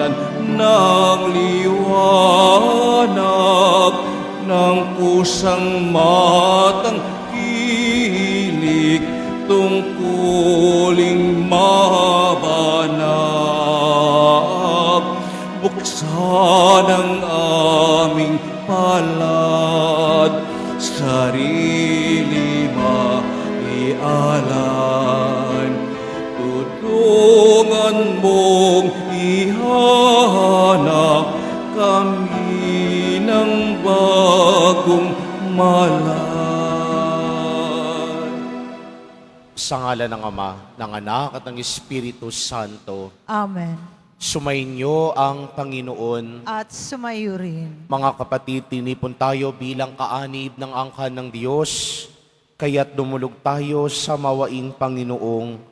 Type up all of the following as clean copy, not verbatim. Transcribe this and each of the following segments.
daanan ng liwanag ng kusang matang kilik tungkuling mabanag. Buksan ang aming palad, sarili maialan. Tulungan mong ihanap kami ng bagong malan. Sa ngalan ng Ama, ng Anak at ng Espiritu Santo. Amen. Sumainyo ang Panginoon. At sumayo rin. Mga kapatid, tinipon tayo bilang kaanib ng angkan ng Diyos, kaya't dumulog tayo sa mawaing Panginoong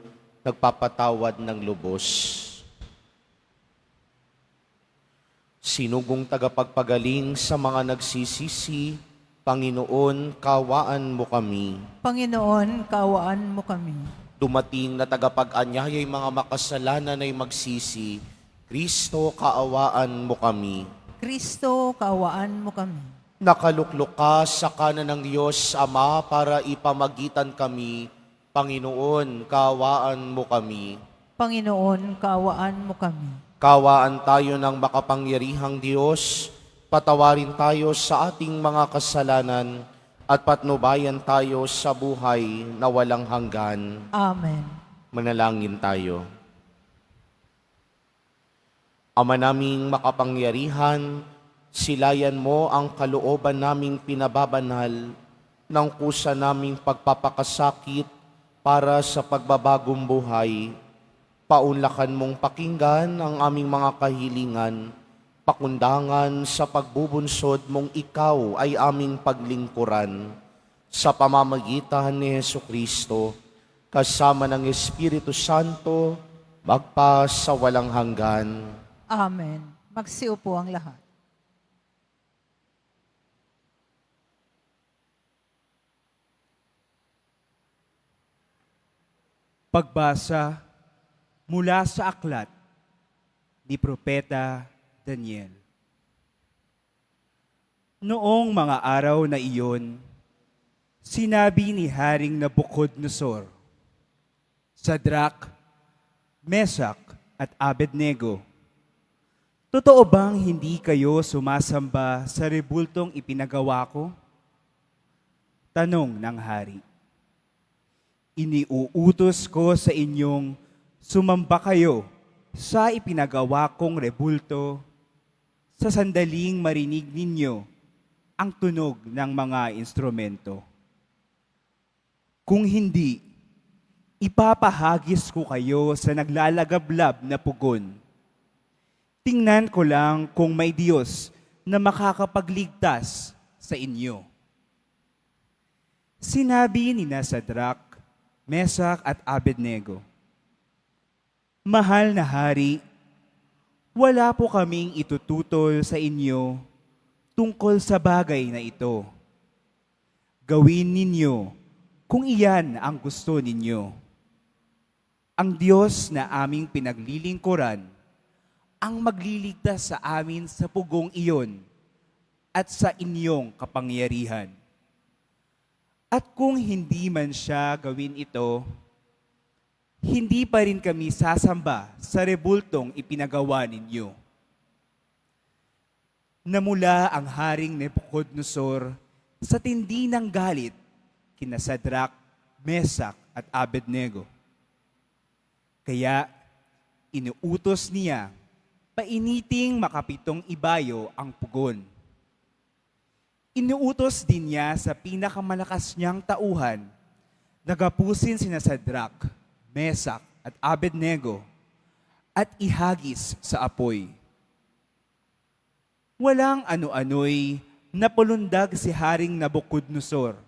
nagpapatawad ng lubos. Sinugong tagapagpagaling sa mga nagsisisi, Panginoon, kawaan mo kami. Panginoon, kaawaan mo kami. Dumating na tagapag-anyaya'y mga makasalanan ay magsisi, Kristo, kaawaan mo kami. Kristo, kaawaan mo kami. Nakaluklok ka sa kanan ng Diyos Ama para ipamagitan kami. Panginoon, kaawaan mo kami. Panginoon, kaawaan mo kami. Kaawaan tayo ng makapangyarihang Diyos, patawarin tayo sa ating mga kasalanan, at patnubayan tayo sa buhay na walang hanggan. Amen. Manalangin tayo. Ama naming makapangyarihan, silayan mo ang kalooban naming pinababanal ng kusa naming pagpapakasakit para sa pagbabagong buhay. Paunlakan mong pakinggan ang aming mga kahilingan, pakundangan sa pagbubunsod mong ikaw ay aming paglingkuran. Sa pamamagitan ni Jesucristo, kasama ng Espiritu Santo, magpa sa walang hanggan. Amen. Magsiupo ang lahat. Pagbasa mula sa aklat ni Propeta Daniel. Noong mga araw na iyon, sinabi ni Haring Nabucodonosor, Sadrach, Mesach at Abednego, totoo bang hindi kayo sumasamba sa rebultong ipinagawa ko? Tanong ng hari. Iniuutos ko sa inyong sumamba kayo sa ipinagawa kong rebulto sa sandaling marinig ninyo ang tunog ng mga instrumento. Kung hindi, ipapahagis ko kayo sa naglalagablab na pugon. Tingnan ko lang kung may Diyos na makakapagligtas sa inyo. Sinabi ni Sadrach, Mesach at Abednego, Mahal na hari, wala po kaming itututol sa inyo tungkol sa bagay na ito. Gawin ninyo kung iyan ang gusto ninyo. Ang Diyos na aming pinaglilingkuran ang magliligtas sa amin sa pugong iyon at sa inyong kapangyarihan. At kung hindi man siya gawin ito, hindi pa rin kami sasamba sa rebultong ipinagawa ninyo. Namula ang Haring Nabucodonosor sa tindi ng galit kina Sadrach, Mesach at Abednego. Kaya inuutos niya painiting makapitong ibayo ang pugon. Inuutos din niya sa pinakamalakas niyang tauhan, nagapusin sina Sadrach, Mesach at Abednego at ihagis sa apoy. Walang ano-ano'y napulundag si Haring Nabucodonosor.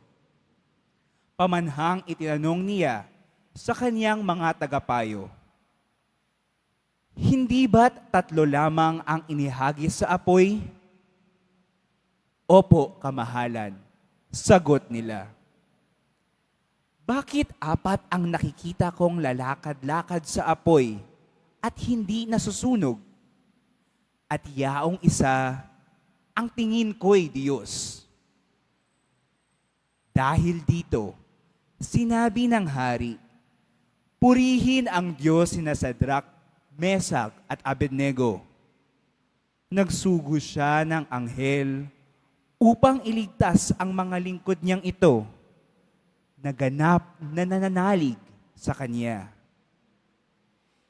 Pamanhang itinanong niya sa kaniyang mga tagapayo, Hindi ba't 3 lamang ang inihagis sa apoy? Opo, kamahalan, sagot nila. Bakit 4 ang nakikita kong lalakad-lakad sa apoy at hindi nasusunog? at yaong isa ang tingin ko'y Diyos. Dahil dito, sinabi ng hari, purihin ang Diyos sina Sadrak, Mesach at Abednego. Nagsugo siya ng anghel upang iligtas ang mga lingkod niyang ito, naganap na nananalig sa kanya.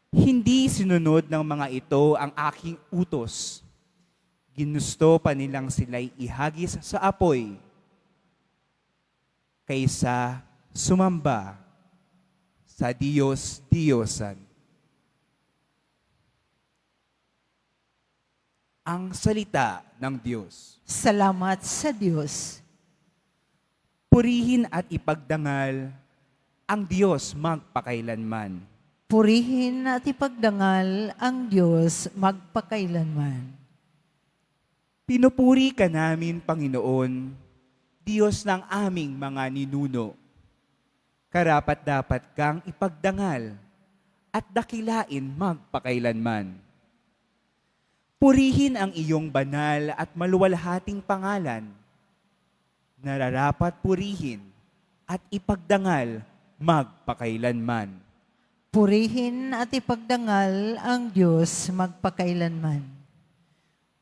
Hindi sinunod ng mga ito ang aking utos. Ginusto pa nilang sila'y ihagis sa apoy kaysa sumamba sa Diyos-Diyosan. Ang salita ng Diyos. Salamat sa Diyos. Purihin at ipagdangal ang Diyos magpakailanman. Purihin at ipagdangal ang Diyos magpakailanman. Pinupuri ka namin, Panginoon, Diyos ng aming mga ninuno. Karapat-dapat kang ipagdangal at dakilain magpakailanman. Purihin ang iyong banal at maluwalhating pangalan. Nararapat purihin at ipagdangal magpakailanman. Purihin at ipagdangal ang Diyos magpakailanman.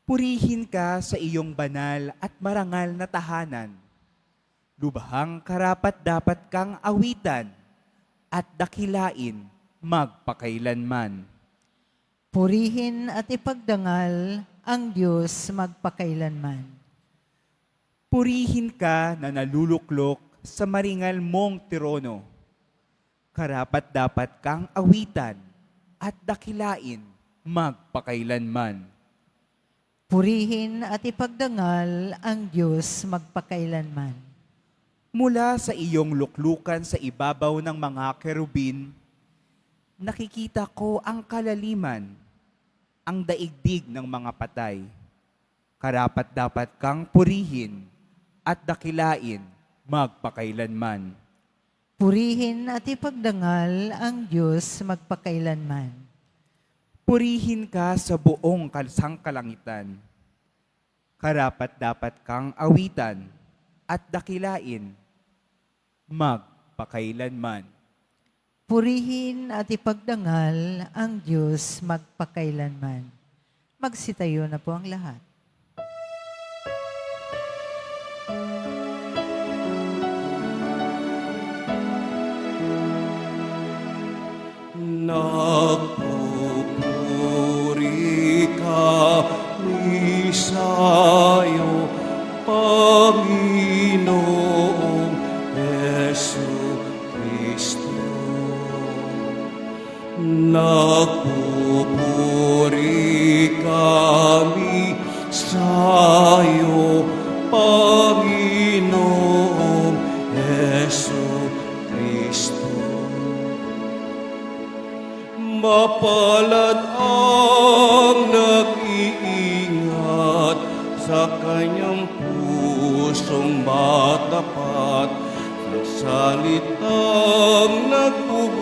Purihin ka sa iyong banal at marangal na tahanan. Lubhang karapat-dapat kang awitan at dakilain magpakailanman. Purihin at ipagdangal ang Diyos magpakailanman. Purihin ka na naluluklok sa maringal mong tirono. Karapat-dapat kang awitan at dakilain magpakailanman. Purihin at ipagdangal ang Diyos magpakailanman. Mula sa iyong luklukan sa ibabaw ng mga kerubin, nakikita ko ang kalaliman, ang daigdig ng mga patay. Karapat-dapat kang purihin at dakilain magpakailanman. Purihin at ipagdangal ang Diyos magpakailanman. Purihin ka sa buong sangkalangitan. Karapat-dapat kang awitan at dakilain magpakailanman. Purihin at ipagdangal ang Diyos magpakailanman. Magsitayo na po ang lahat. Nagpupuri kami sa'yo, Panginoong Yesu Kristo. Nagpupuri kami sa'yo, Panginoong Yesu Kristo. Mapalad ang nag-iingat sa kanyang pusong matapat, sa salitang nagbubuhat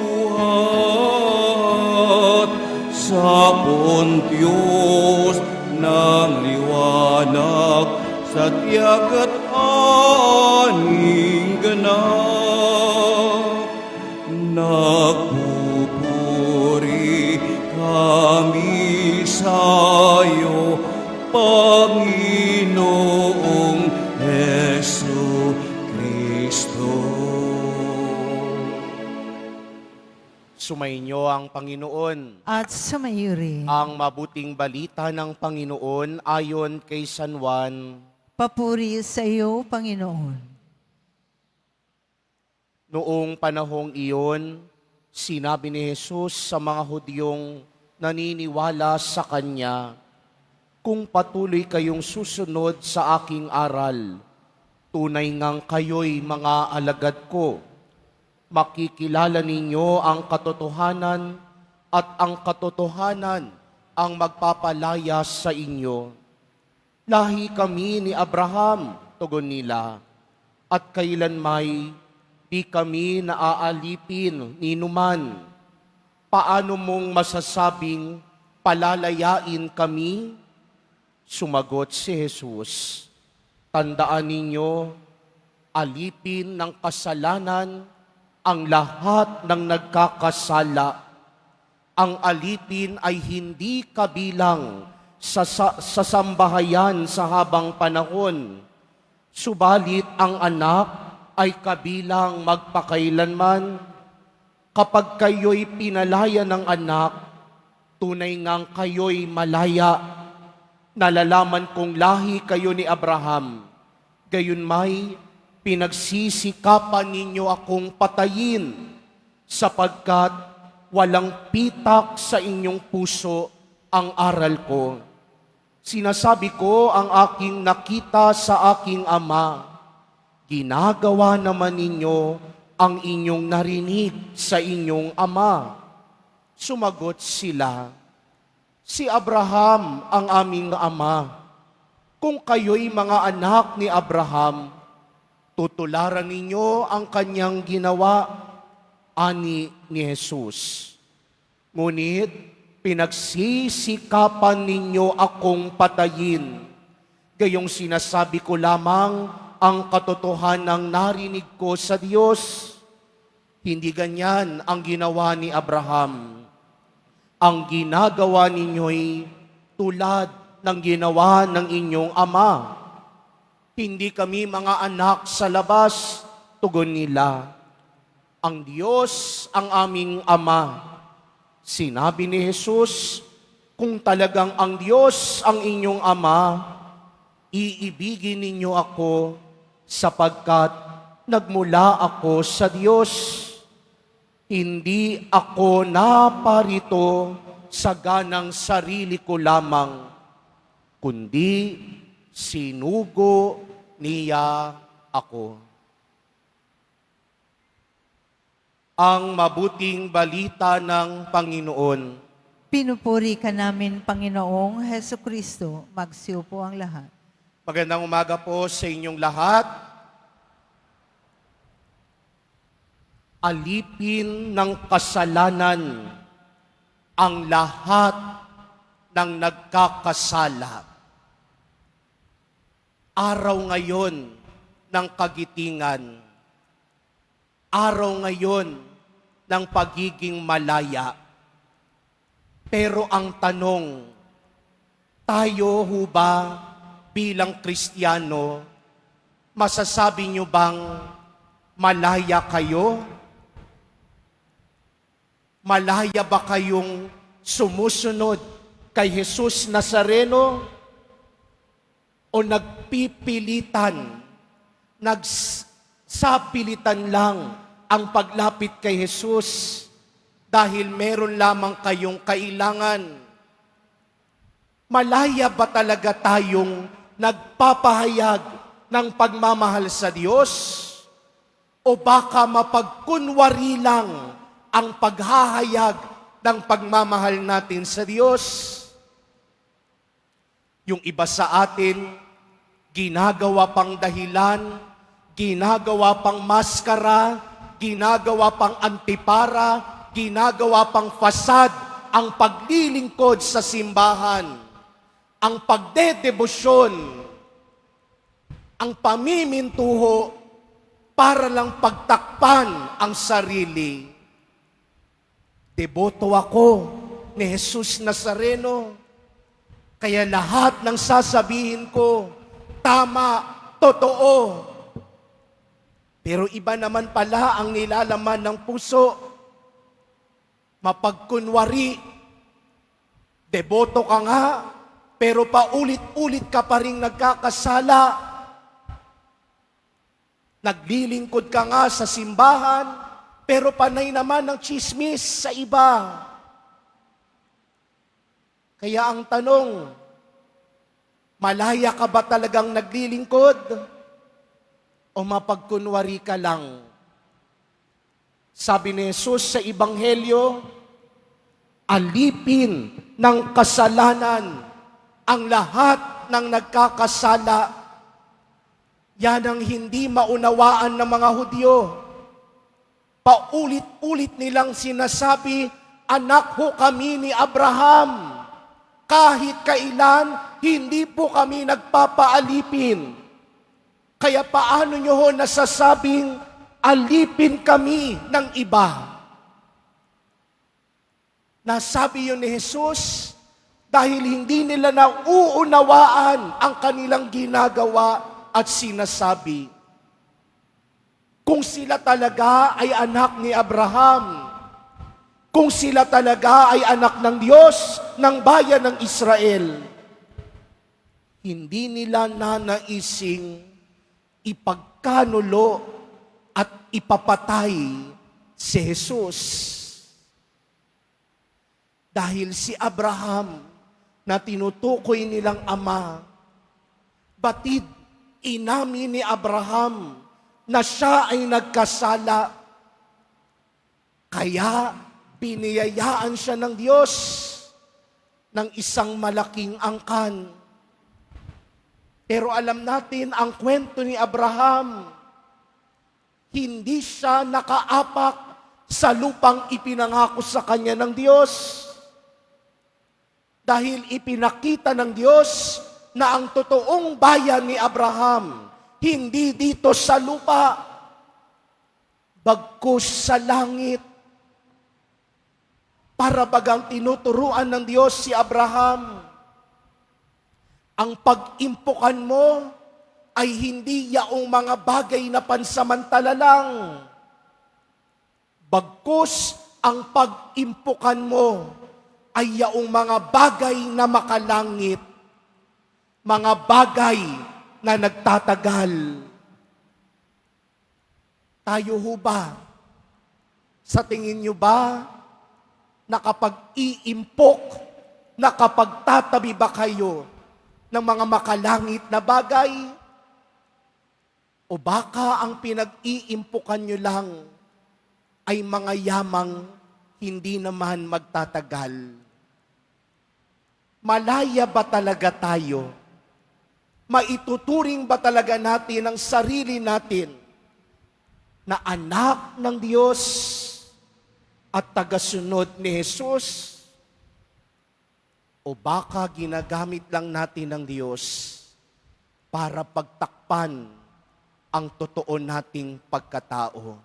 sa buong Diyos ng liwanag, sa tiyak at aning ganap. Nagpupuri kami sa'yo, Panginoong Yesu Kristo. Sumainyo ang Panginoon. At sumayo rin. Ang mabuting balita ng Panginoon ayon kay San Juan. Papuri sa iyo, Panginoon. Noong panahong iyon, sinabi ni Jesus sa mga Hudyong naniniwala sa Kanya, kung patuloy kayong susunod sa aking aral, tunay ngang kayo'y mga alagad ko. Makikilala ninyo ang katotohanan at ang katotohanan ang magpapalaya sa inyo. Lahi kami ni Abraham, tugon nila, at kailanmay di kami naaalipin ni numan. Paano mong masasabing palalayain kami? Sumagot si Jesus, tandaan ninyo, alipin ng kasalanan ang lahat ng nagkakasala. Ang alipin ay hindi kabilang sa sambahayan sa habang panahon. Subalit ang anak ay kabilang magpakailanman. Kapag kayo'y pinalaya ng anak, tunay ngang kayo'y malaya. Nalalaman kong lahi kayo ni Abraham. Gayunmay, pinagsisikapan ninyo akong patayin, sapagkat walang pitak sa inyong puso ang aral ko. Sinasabi ko ang aking nakita sa aking ama. Ginagawa naman ninyo ang inyong narinig sa inyong ama. Sumagot sila, si Abraham ang aming ama. Kung kayo'y mga anak ni Abraham, tutularan ninyo ang kanyang ginawa, ani ni Jesus. Ngunit pinagsisikapan ninyo akong patayin. Gayong sinasabi ko lamang ang katotohanang narinig ko sa Diyos. Hindi ganyan ang ginawa ni Abraham. Ang ginagawa ninyo'y tulad ng ginawa ng inyong ama. Hindi kami mga anak sa labas, tugon nila. Ang Diyos ang aming ama. Sinabi ni Jesus, kung talagang ang Diyos ang inyong ama, iibigin ninyo ako sapagkat nagmula ako sa Diyos. Hindi ako naparito sa ganang sarili ko lamang, kundi sinugo niya ako. Ang mabuting balita ng Panginoon. Pinupuri ka namin, Panginoong Heso Kristo. Magsiupo ang lahat. Magandang umaga po sa inyong lahat. Alipin ng kasalanan ang lahat ng nagkakasala. Araw ngayon ng kagitingan. Araw ngayon ng pagiging malaya. Pero ang tanong, tayo ho ba bilang Kristiyano, masasabi nyo bang malaya kayo? Malaya ba kayong sumusunod kay Jesus Nazareno? O nagpipilitan, nagsapilitan lang ang paglapit kay Jesus dahil meron lamang kayong kailangan? Malaya ba talaga tayong nagpapahayag ng pagmamahal sa Diyos? O baka mapagkunwari lang ang paghahayag ng pagmamahal natin sa Diyos? Yung iba sa atin, ginagawa pang dahilan, ginagawa pang maskara, ginagawa pang antipara, ginagawa pang fasad ang paglilingkod sa simbahan, ang pagdedebosyon, ang pamimintuho para lang pagtakpan ang sarili. Deboto ako ni Jesus Nazareno, kaya lahat ng sasabihin ko, tama, totoo. Pero iba naman pala ang nilalaman ng puso. Mapagkunwari, deboto ka nga, pero paulit-ulit ka pa rin nagkakasala. Naglilingkod ka nga sa simbahan, pero panay naman ng chismis sa iba. Kaya ang tanong, malaya ka ba talagang naglilingkod? O mapagkunwari ka lang? Sabi ni Jesus sa Ebanghelyo, alipin ng kasalanan ang lahat ng nagkakasala. Yan ang hindi maunawaan ng mga Hudyo. Paulit-ulit nilang sinasabi, anak ho kami ni Abraham. Kahit kailan, hindi po kami nagpapaalipin. Kaya paano nyo ho nasasabing alipin kami ng iba? Nasabi yun ni Jesus dahil hindi nila nauunawaan ang kanilang ginagawa at sinasabi. Kung sila talaga ay anak ni Abraham, kung sila talaga ay anak ng Diyos, ng bayan ng Israel, hindi nila nanaising ipagkanulo at ipapatay si Jesus. Dahil si Abraham na tinutukoy nilang ama, batid inamin ni Abraham na siya ay nagkasala. Kaya biniyayaan siya ng Diyos ng isang malaking angkan. Pero alam natin ang kwento ni Abraham, hindi siya nakaapak sa lupang ipinangako sa kanya ng Diyos. Dahil ipinakita ng Diyos na ang totoong bayan ni Abraham, hindi dito sa lupa, bagkus sa langit. Para bagang tinuturuan ng Diyos si Abraham, ang pag-impukan mo ay hindi yaong mga bagay na pansamantala lang. Bagkus ang pag-impukan mo ay yaong mga bagay na makalangit, mga bagay na nagtatagal. Tayo ho ba? Sa tingin nyo ba, na kapag iimpok, na kapag tatabi ba kayo ng mga makalangit na bagay? O baka ang pinag-iimpukan nyo lang ay mga yamang hindi naman magtatagal? Malaya ba talaga tayo? Maituturing ba talaga natin ang sarili natin na anak ng Diyos at tagasunod ni Jesus? O baka ginagamit lang natin ng Diyos para pagtakpan ang totoo nating pagkatao?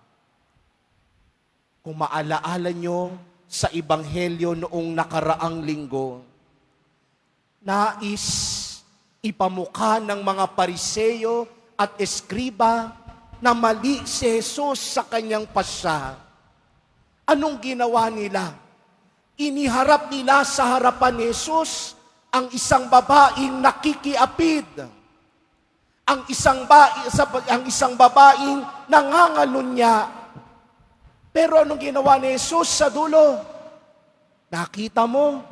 Kung maalaala nyo sa Ebanghelyo noong nakaraang linggo, nais ipamukha ng mga Pariseo at Eskriba na mali si Jesus sa kanyang pasya. Anong ginawa nila? Iniharap nila sa harapan ni Jesus ang isang babaeng nakikiapid. Ang isang babaeng nangangalunya. Pero anong ginawa ni Jesus sa dulo? Nakita mo,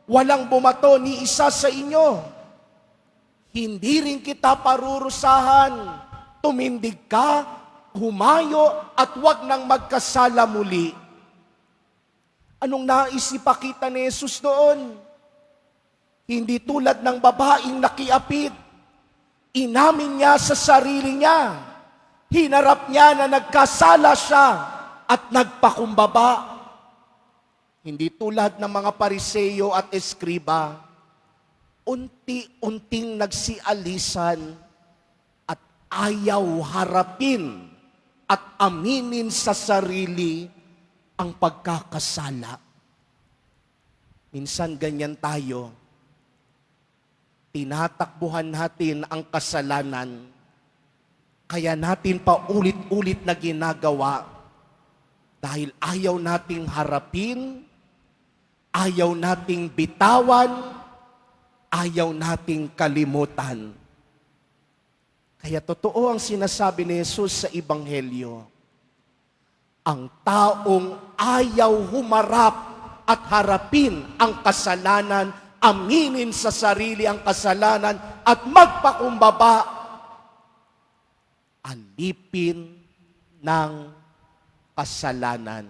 walang bumato ni isa sa inyo. Hindi rin kita parurusahan. Tumindig ka, humayo, at huwag nang magkasala muli. Anong nais ipakita ni Jesus doon? Hindi tulad ng babaeng nakiapid. Inamin niya sa sarili niya. Hinarap niya na nagkasala siya at nagpakumbaba. Hindi tulad ng mga Pariseo at Eskriba, unti-unting nagsialisan at ayaw harapin at aminin sa sarili ang pagkakasala. Minsan ganyan tayo. Tinatakbuhan natin ang kasalanan. Kaya natin paulit-ulit na ginagawa dahil ayaw nating harapin, ayaw nating bitawan, ayaw nating kalimutan. Kaya totoo ang sinasabi ni Jesus sa Ebanghelyo. Ang taong ayaw humarap at harapin ang kasalanan, aminin sa sarili ang kasalanan at magpakumbaba, alipin ng kasalanan.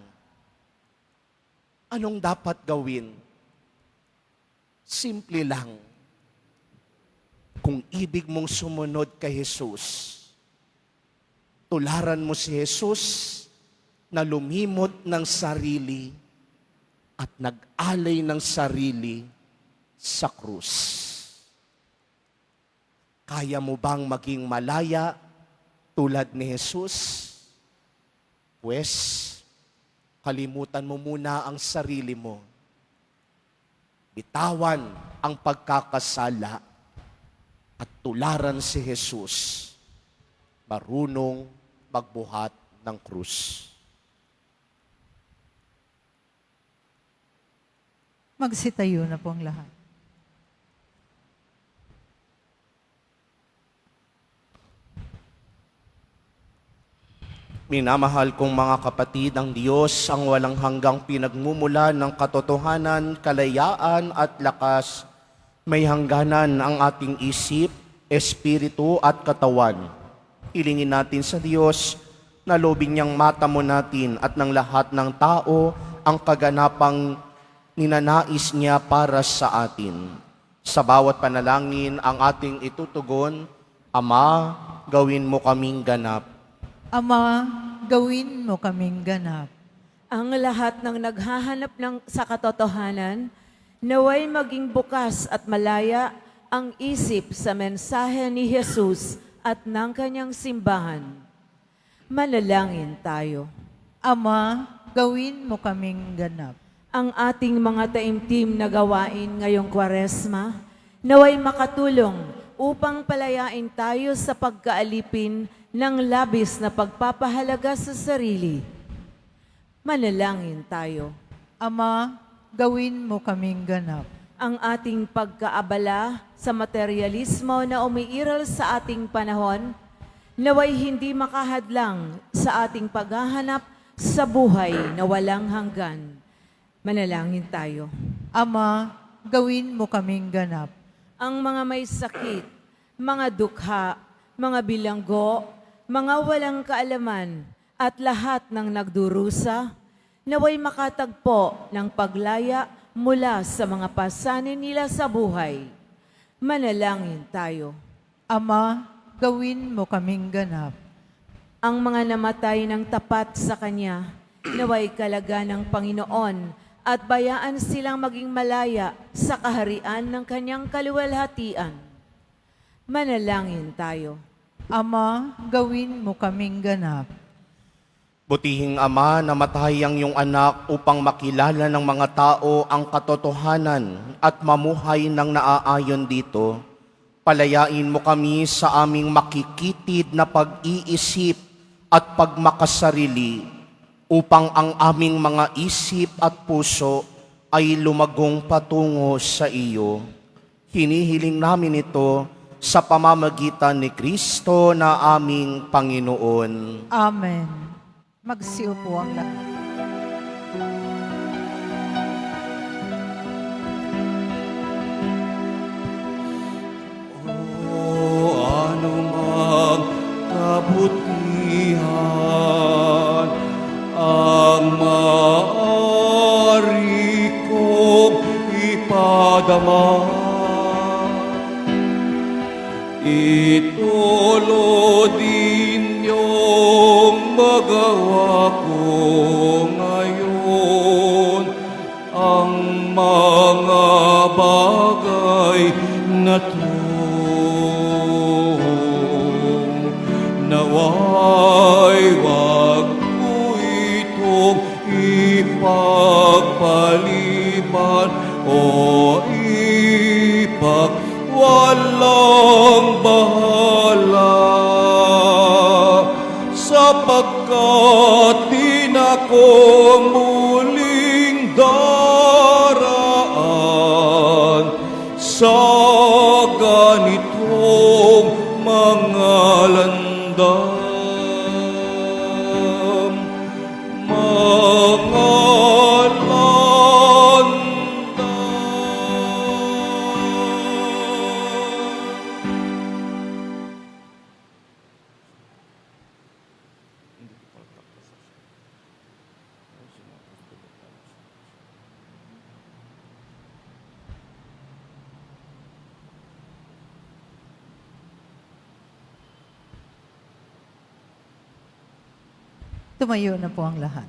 Anong dapat gawin? Simple lang. Kung ibig mong sumunod kay Jesus, tularan mo si Jesus na lumimot ng sarili at nag-alay ng sarili sa krus. Kaya mo bang maging malaya tulad ni Jesus? Pues, kalimutan mo muna ang sarili mo. Bitawan ang pagkakasala at tularan si Jesus, marunong magbuhat ng krus. Magsitayo na po ang lahat. Minamahal kong mga kapatid, ang Diyos ang walang hanggang pinagmumula ng katotohanan, kalayaan at lakas. May hangganan ang ating isip, espiritu at katawan. Hilingin natin sa Diyos na lobing niyang matamo natin at ng lahat ng tao ang kaganapang ninanais niya para sa atin. Sa bawat panalangin ang ating itutugon, Ama, gawin mo kaming ganap. Ama, gawin mo kaming ganap. Ang lahat ng naghahanap sa katotohanan, naway maging bukas at malaya ang isip sa mensahe ni Jesus at ng kanyang simbahan. Manalangin tayo. Ama, gawin mo kaming ganap. Ang ating mga taimtim na gawain ngayong Kwaresma, naway makatulong upang palayain tayo sa pagkaalipin ng labis na pagpapahalaga sa sarili. Manalangin tayo. Ama, gawin mo kaming ganap. Ang ating pagkaabala sa materialismo na umiiral sa ating panahon, naway hindi makahadlang sa ating paghahanap sa buhay na walang hanggan. Manalangin tayo. Ama, gawin mo kaming ganap. Ang mga may sakit, mga dukha, mga bilanggo, mga walang kaalaman, at lahat ng nagdurusa, naway makatagpo ng paglaya mula sa mga pasanin nila sa buhay. Manalangin tayo. Ama, gawin mo kaming ganap. Ang mga namatay ng tapat sa Kanya, naway kalaga ng Panginoon at bayaan silang maging malaya sa kaharian ng Kanyang kaluwalhatian. Manalangin tayo. Ama, gawin mo kaming ganap. Butihing Ama, namatay ang iyong anak upang makilala ng mga tao ang katotohanan at mamuhay ng naaayon dito. Palayain mo kami sa aming makikitid na pag-iisip at pagmakasarili upang ang aming mga isip at puso ay lumagong patungo sa iyo. Hinihiling namin ito sa pamamagitan ni Kristo na aming Panginoon. Amen. Magsiupo ang lahat. O anumang kabutihan ang maaari kong ipadama, itulod din niyong magawa ko ngayon ang mga bagay na to. Naway wag ko itong ipagpaliban o walang bahala, sapagkat di na ko muling daraan sa ganitong mga landam. Mga Tumayo na po ang lahat.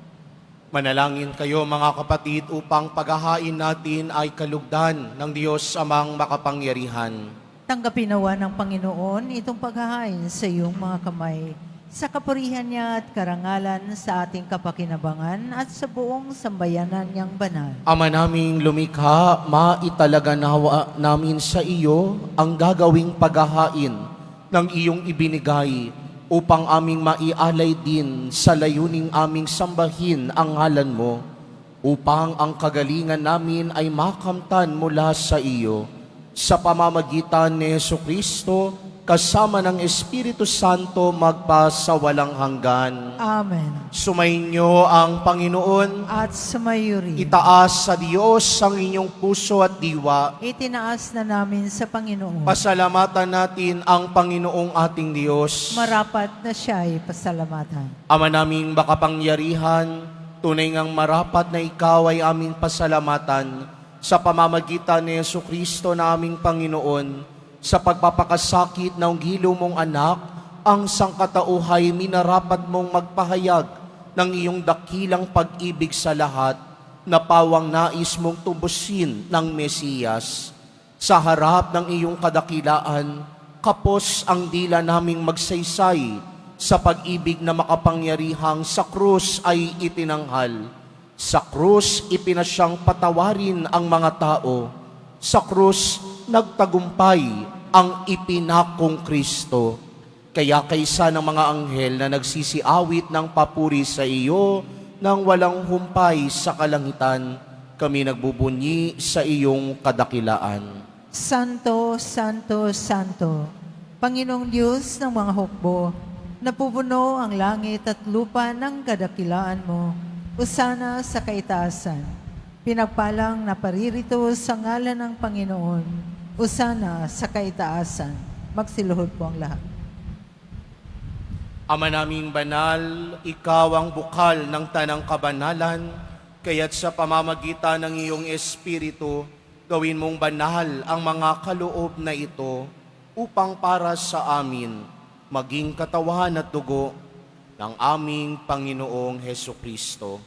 Manalangin kayo mga kapatid upang paghahain natin ay kalugdan ng Diyos amang makapangyarihan. Tanggapin nawa ng Panginoon itong paghahain sa iyong mga kamay, sa kapurihan niya at karangalan sa ating kapakinabangan at sa buong sambayanan niyang banal. Ama naming lumikha, maitalaga nawa namin sa iyo ang gagawing paghahain ng iyong ibinigay upang aming maialay din sa layuning aming sambahin ang ngalan mo, upang ang kagalingan namin ay makamtan mula sa iyo. Sa pamamagitan ni Jesucristo, kasama ng Espiritu Santo magpasawalang hanggan. Amen. Sumainyo ang Panginoon. At sumayo rin. Itaas sa Diyos ang inyong puso at diwa. Itinaas na namin sa Panginoon. Pasalamatan natin ang Panginoong ating Diyos. Marapat na siya ay pasalamatan. Ama naming makapangyarihan, tunay ngang marapat na ikaw ay aming pasalamatan sa pamamagitan ni Jesucristo na aming Panginoon, sa pagpapakasakit ng gilo mong anak, ang sangkatauhay minarapat mong magpahayag ng iyong dakilang pag-ibig sa lahat, na pawang nais mong tubusin ng Mesiyas. Sa harap ng iyong kadakilaan, kapos ang dila naming magsaysay sa pag-ibig na makapangyarihang sa krus ay itinanghal. Sa krus, ipinasyang patawarin ang mga tao. Sa krus, nagtagumpay ang ipinakong Kristo. Kaya kaysa ng mga anghel na nagsisiawit ng papuri sa iyo nang walang humpay sa kalangitan, kami nagbubunyi sa iyong kadakilaan. Santo, Santo, Santo, Panginoong Diyos ng mga hukbo, napupuno ang langit at lupa ng kadakilaan mo. Usana sa kaitaasan. Pinagpalang na paririto sa ngalan ng Panginoon. Usana sa kaitaasan. Magsiluhod po ang lahat. Ama naming banal, ikaw ang bukal ng tanang kabanalan, kaya't sa pamamagitan ng iyong Espiritu, gawin mong banal ang mga kaloob na ito upang para sa amin maging katawan at dugo ng aming Panginoong Hesukristo.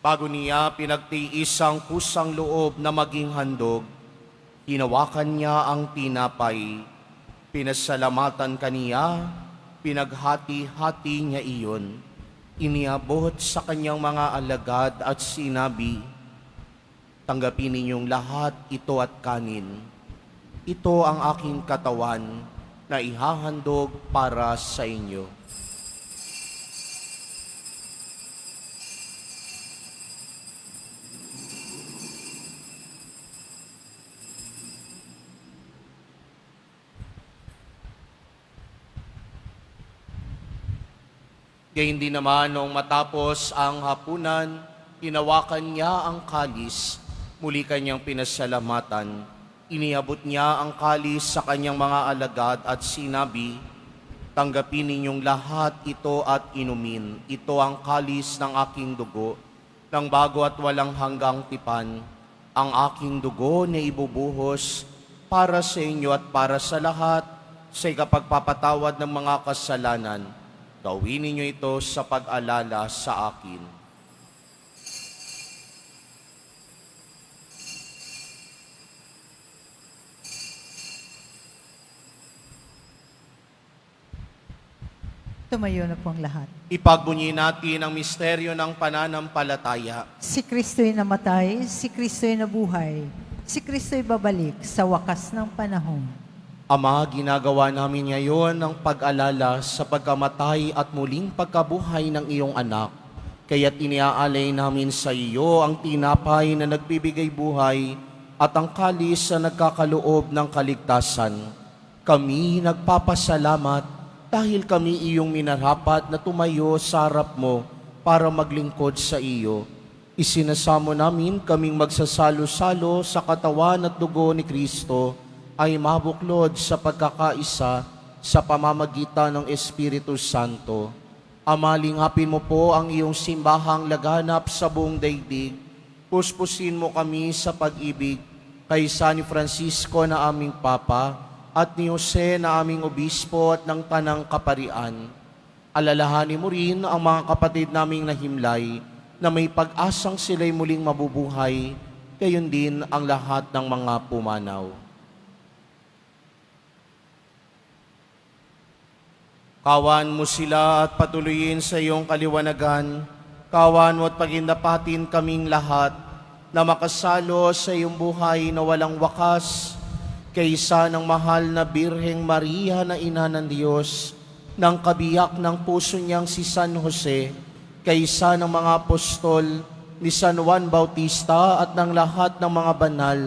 Bago niya pinagtiis ang kusang loob na maging handog, hinawakan niya ang tinapay, pinasalamatan kaniya, pinaghati-hati niya iyon, iniabot sa kanyang mga alagad at sinabi, "Tanggapin ninyong lahat ito at kanin. Ito ang aking katawan na ihahandog para sa inyo." Gayun din naman nung matapos ang hapunan, hinawakan niya ang kalis, muli kanyang pinasalamatan. Iniabot niya ang kalis sa kanyang mga alagad at sinabi, "Tanggapin ninyong lahat ito at inumin. Ito ang kalis ng aking dugo, ng bago at walang hanggang tipan. Ang aking dugo na ibubuhos para sa inyo at para sa lahat sa ikapagpapatawad ng mga kasalanan. Gawin ninyo ito sa pag-alala sa akin." Tumayo na po ang lahat. Ipagbunyi natin ang misteryo ng pananampalataya. Si Kristo'y namatay, si Kristo'y nabuhay, si Kristo'y babalik sa wakas ng panahon. Ama, ginagawa namin ngayon ang pag-alala sa pagkamatay at muling pagkabuhay ng iyong anak. Kaya't iniaalay namin sa iyo ang tinapay na nagbibigay buhay at ang kalis na nagkakaloob ng kaligtasan. Kami nagpapasalamat dahil kami iyong minarapat na tumayo sa harap mo para maglingkod sa iyo. Isinasamo namin kaming magsasalo-salo sa katawan at dugo ni Kristo ay mabuklod sa pagkakaisa sa pamamagitan ng Espiritu Santo. Ama, lingapin mo po ang iyong simbahang laganap sa buong daigdig. Puspusin mo kami sa pag-ibig kay San Francisco na aming Papa at ni Jose na aming Obispo at ng Tanang Kaparian. Alalahanin mo rin ang mga kapatid naming nahimlay na may pag-asang sila'y muling mabubuhay, gayon din ang lahat ng mga pumanaw. Kawan mo sila at patuloyin sa iyong kaliwanagan. Kawan mo at pagindapatin kaming lahat na makasalo sa iyong buhay na walang wakas, kaysa ng mahal na Birheng Maria na Ina ng Diyos, ng kabiyak ng puso niyang si San Jose, kaysa ng mga apostol ni San Juan Bautista at ng lahat ng mga banal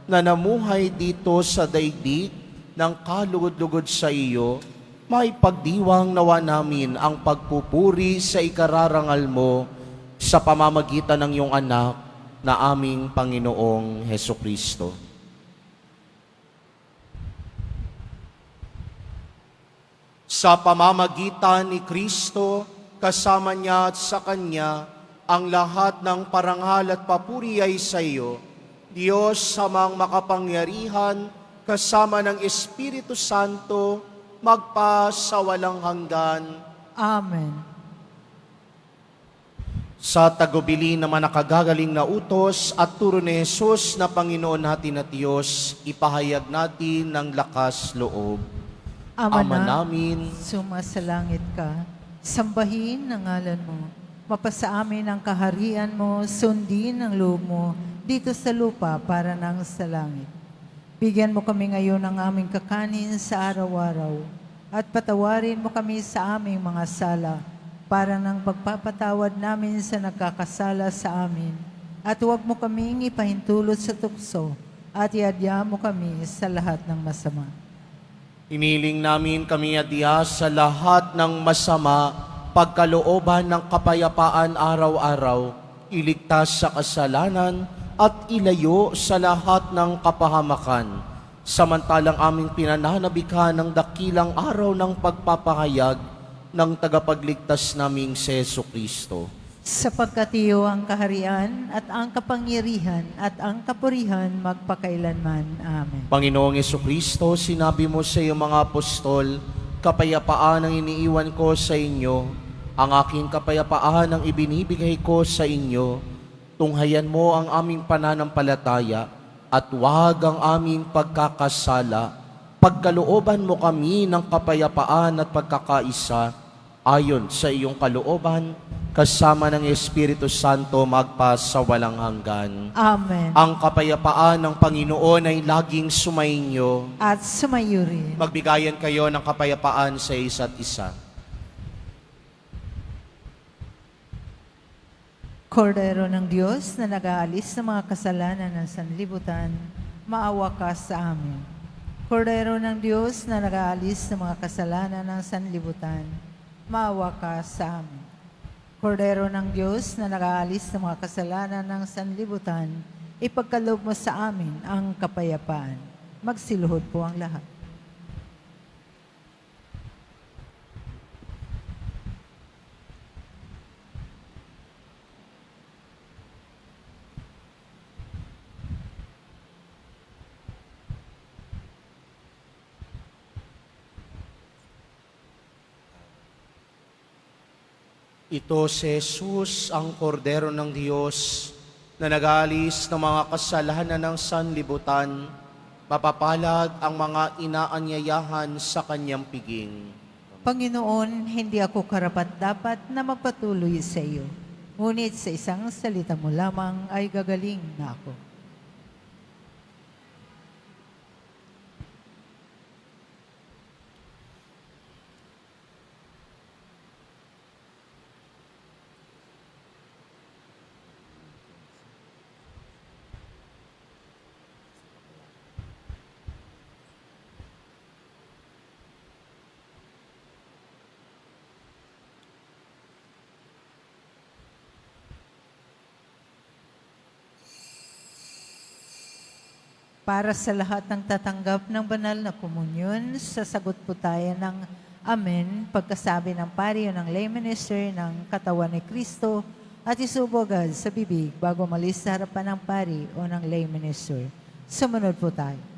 na namuhay dito sa daigdig ng kalugod-lugod sa iyo, may pagdiwang nawa namin ang pagpupuri sa ikararangal mo sa pamamagitan ng iyong anak na aming Panginoong Hesukristo. Sa pamamagitan ni Kristo, kasama niya at sa Kanya, ang lahat ng parangal at papuri ay sa iyo, Diyos samang makapangyarihan, kasama ng Espiritu Santo, magpa sa walang hanggan. Amen. Sa tagubili naman nakagagaling na utos at turo ni Jesus na Panginoon natin at Diyos, ipahayag natin ng lakas loob. Ama namin, sumasalangit ka, sambahin ang ngalan mo. Mapasa amin ang kaharian mo, sundin ang loob mo, dito sa lupa para nang sa langit. Bigyan mo kami ngayon ng aming kakanin sa araw-araw, at patawarin mo kami sa aming mga sala, para nang pagpapatawad namin sa nagkakasala sa amin. At huwag mo kaming ipahintulot sa tukso, at iadya mo kami sa lahat ng masama. Iniling namin kami adya sa lahat ng masama, pagkalooban ng kapayapaan araw-araw, iligtas sa kasalanan at ilayo sa lahat ng kapahamakan. Samantalang aming pinananabikan ng dakilang araw ng pagpapahayag ng tagapagligtas naming si Jesucristo. Sapagkat iyo ang kaharian at ang kapangyarihan at ang kapurihan magpakailanman. Amen. Panginoong Jesucristo, sinabi mo sa iyong mga apostol, kapayapaan ang iniiwan ko sa inyo, ang aking kapayapaan ang ibinibigay ko sa inyo. Tunghayan mo ang aming pananampalataya at huwag ang aming pagkakasala. Pagkalooban mo kami ng kapayapaan at pagkakaisa, ayon sa iyong kalooban, kasama ng Espiritu Santo magpa sa walang hanggan. Amen. Ang kapayapaan ng Panginoon ay laging sumainyo. At sumayo rin. Magbigayan kayo ng kapayapaan sa isa't isa. Kordero ng Diyos na nag-aalis ng mga kasalanan ng sanlibutan, maawa ka sa amin. Kordero ng Diyos na nag-aalis ng mga kasalanan ng sanlibutan, maawa ka sa amin. Kordero ng Diyos na nag-aalis ng mga kasalanan ng sanlibutan, ipagkaloob mo sa amin ang kapayapaan. Magsiluhod po ang lahat. Ito si Jesus, ang Kordero ng Diyos, na nag-aalis ng mga kasalanan ng sanlibutan. Mapapalad ang mga inaanyayahan sa kanyang piging. Panginoon, hindi ako karapat-dapat na magpatuloy sa iyo. Ngunit sa isang salita mo lamang ay gagaling na ako. Para sa lahat ng tatanggap ng banal na komunyon, sasagot po tayo ng Amen pagkasabi ng pari o ng lay minister ng katawan ni Kristo at isubo agad sa bibig bago malis sa harapan ng pari o ng lay minister. Sumunod po tayo.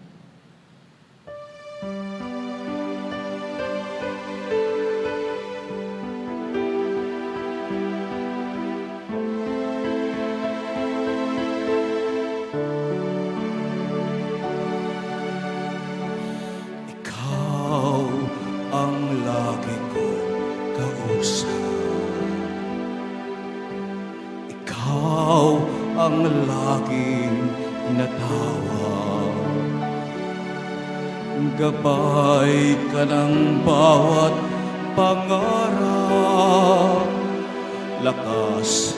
laging natawa. Gabay ka ng bawat pangarap, lakas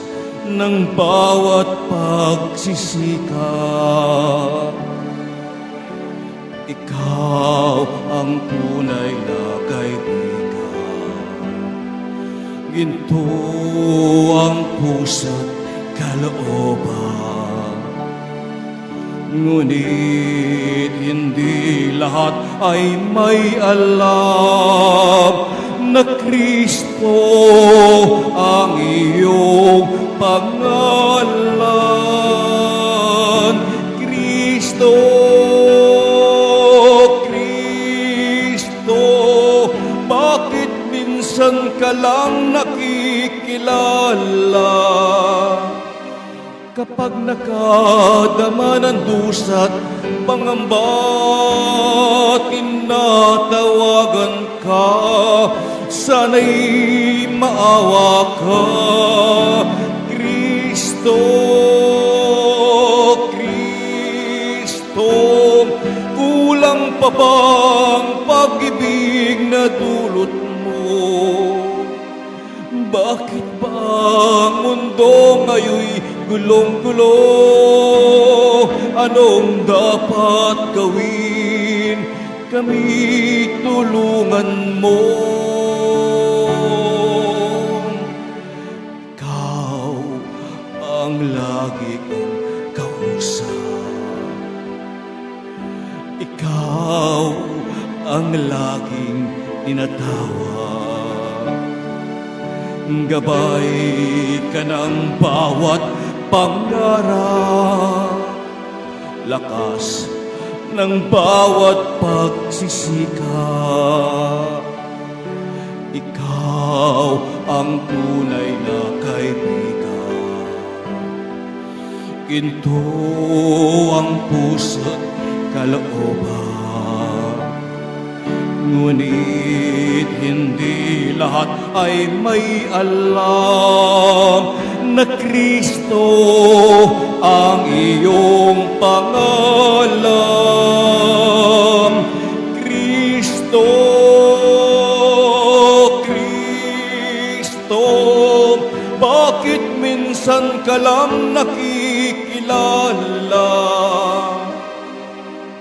ng bawat pagsisikap. Ikaw ang tunay na kaibigan, ginto ang puso't kalooban. Ngunit hindi lahat ay may alam na Kristo ang iyong pangalan. Kristo, Kristo, bakit minsan ka lang nakikilala? Kapag nakadama ng dusa't pangamba, tinatawagan ka, sana'y maawa ka. Kristo, Kristo, kulang pa bang pag-ibig na dulot mo? Bakit ba ang mundo ngayon'y gulong-gulo? Anong dapat gawin? Kami tulungan mo. Ikaw ang lagi kong kausap. Ikaw ang laging tinatawag. Gabay ka ng bawat pangarap, lakas ng bawat pagsisikap. Ikaw ang tunay na kaibigan, ginto ang puso't kalooban. Ngunit hindi lahat ay may alam na Kristo ang iyong pangalan. Kristo, Kristo, bakit minsan ka lang nakikilala?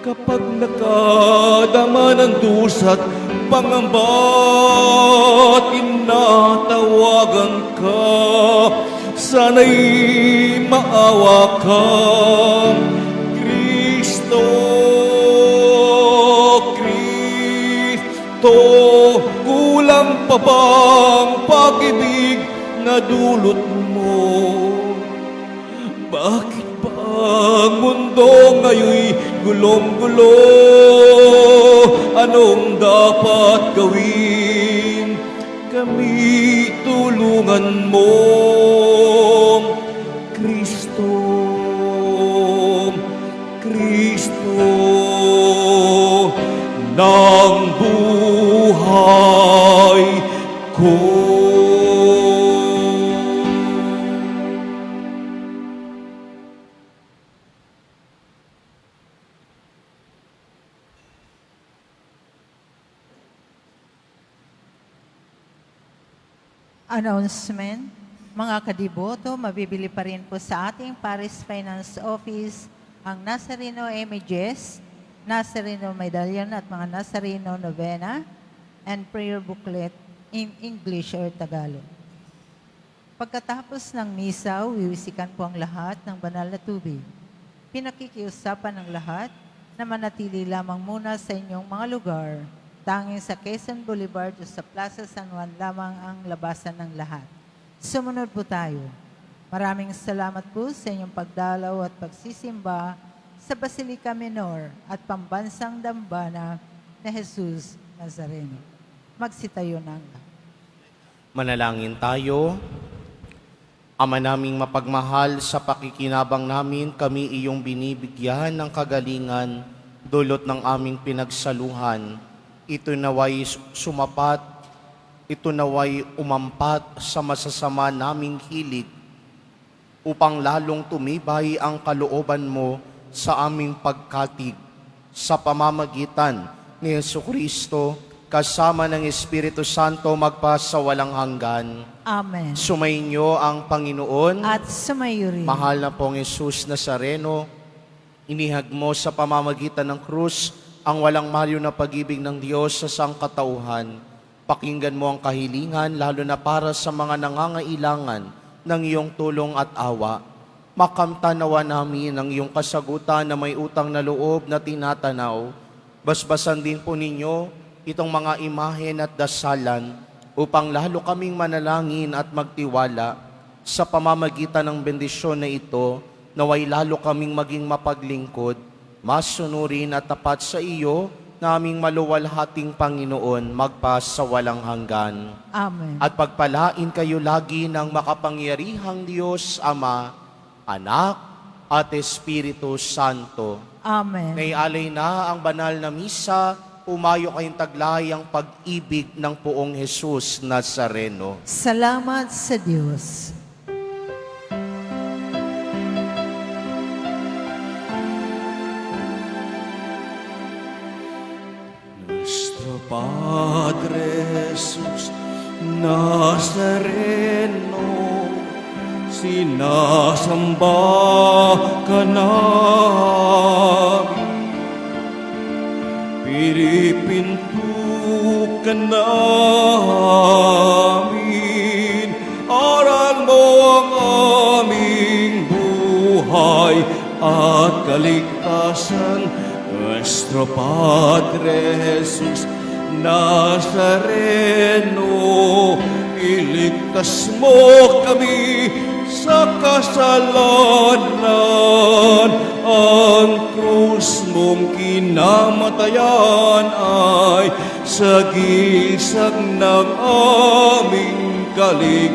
Kapag nakadama ng dusa't pangamba, tinatawagan ka, sana'y maawa ka. Kristo, Kristo, kulang pa bang pag-ibig na dulot mo? Bakit ba ang mundo ngayon'y gulong-gulo? Anong dapat gawin? Kami tulungan mo. Kristo, Kristo ng buhay ko. Announcement. Mga kadiboto, mabibili pa rin po sa ating Paris Finance Office ang Nazareno Images, Nazareno Medallion at mga Nazareno Novena and prayer booklet in English or Tagalog. Pagkatapos ng misa, wiwisikan po ang lahat ng banal na tubig. Pinakikiusapan ng lahat na manatili lamang muna sa inyong mga lugar. Tanging sa Quezon Boulevard o sa Plaza San Juan lamang ang labasan ng lahat. Sumunod po tayo. Maraming salamat po sa inyong pagdalaw at pagsisimba sa Basilica Minor at Pambansang Dambana na Jesus Nazareno. Magsitayo ng Manalangin tayo. Ama naming mapagmahal, sa pakikinabang namin, kami iyong binibigyan ng kagalingan, dulot ng aming pinagsaluhan. Ito naway sumapat, ito naway umampat sa masasama naming hilig upang lalong tumibay ang kalooban mo sa aming pagkatig sa pamamagitan ni Jesucristo kasama ng Espiritu Santo magpasawalang hanggan. Amen. Sumainyo ang Panginoon. At sumayo rin. Mahal na pong Jesus Nazareno, inihag mo sa pamamagitan ng krus ang walang malyo na pag-ibig ng Diyos sa sangkatauhan. Pakinggan mo ang kahilingan, lalo na para sa mga nangangailangan ng iyong tulong at awa. Makamtanawa namin ang iyong kasagutan na may utang na loob na tinatanaw. Basbasan din po ninyo itong mga imahen at dasalan upang lalo kaming manalangin at magtiwala sa pamamagitan ng bendisyon na ito, naway lalo kaming maging mapaglingkod, masunurin at tapat sa iyo, naming maluwalhating Panginoon, magpasawalang hanggan. Amen. At pagpalain kayo lagi ng makapangyarihang Diyos, Ama, Anak, at Espiritu Santo. Amen. Naialay na ang banal na misa, umayo kayong taglay ang pag-ibig ng poong Jesus Nazareno. Salamat sa Diyos. Nuestro Padre Jesús Nazareno, sinasamba ka namin. Pinipinto ka namin, aral mo ang aming buhay at kaligtasan. Nuestro Padre Jesús Nazareno, iligtas mo kami sa kasalanan. Ang krus mong kinamatayan ay sagisag ng aming kaligtasan.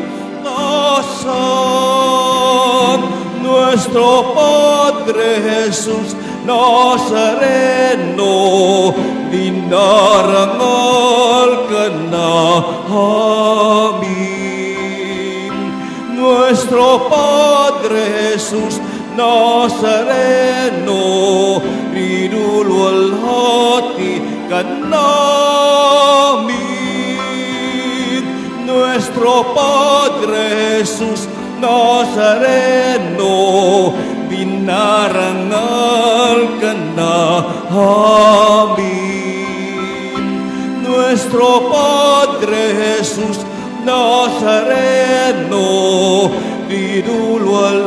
Nuestro Padre Jesús Nazareno, dinarangal ka namin. Nuestro Padre Jesús Nazareno, rinulwalhati ka namin. Nuestro Padre Jesús Nazareno, dinarangal ka namin. Nuestro Padre Jesús Nazareno, dinulwalhati